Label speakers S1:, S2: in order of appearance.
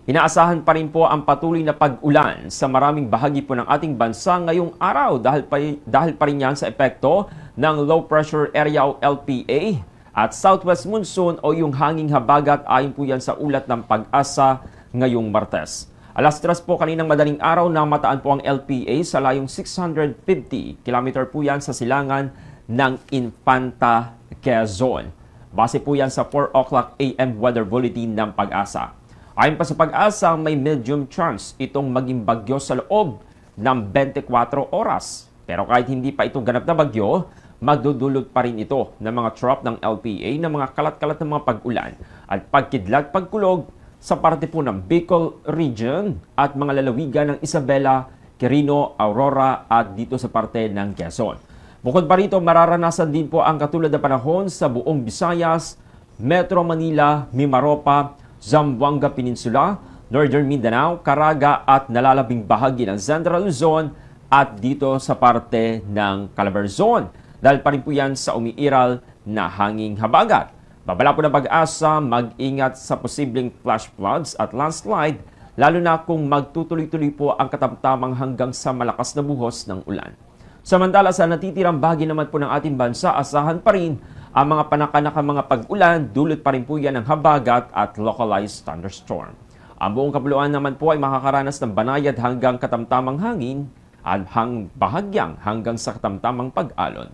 S1: Inaasahan pa rin po ang patuloy na pag-ulan sa maraming bahagi po ng ating bansa ngayong araw dahil pa rin yan sa epekto ng low pressure area o LPA at southwest monsoon o yung hanging habagat ayon po yan sa ulat ng Pag-asa ngayong Martes. Alas 3 po kaninang madaling araw na mataan po ang LPA sa layong 650 km po yan sa silangan ng Infanta, Quezon. Base po yan sa 4 o'clock AM weather bulletin ng Pag-asa. Ayon pa sa Pag-asa, may medium chance itong maging bagyo sa loob ng 24 oras. Pero kahit hindi pa ito ganap na bagyo, magdudulot pa rin ito ng mga trough ng LPA ng mga kalat-kalat ng mga pag-ulan at pagkidlat pagkulog sa parte po ng Bicol Region at mga lalawigan ng Isabela, Quirino, Aurora at dito sa parte ng Quezon. Bukod pa rito, mararanasan din po ang katulad na panahon sa buong Visayas, Metro Manila, Mimaropa, Zamboanga Peninsula, Northern Mindanao, Caraga at nalalabing bahagi ng Central Luzon at dito sa parte ng Calabarzon. Dahil pa rin po yan sa umiiral na hanging habagat. Babala po ng Pag-asa, mag-ingat sa posibleng flash floods at landslide, lalo na kung magtutuloy-tuloy po ang katamtamang hanggang sa malakas na buhos ng ulan. Samantala sa natitirang bahagi naman po ng ating bansa, asahan pa rin ang mga panakanakang mga pag-ulan, dulot pa rin po yan ng habagat at localized thunderstorm. Ang buong kapuluan naman po ay makakaranas ng banayad hanggang katamtamang hangin at bahagyang hanggang sa katamtamang pag-alon.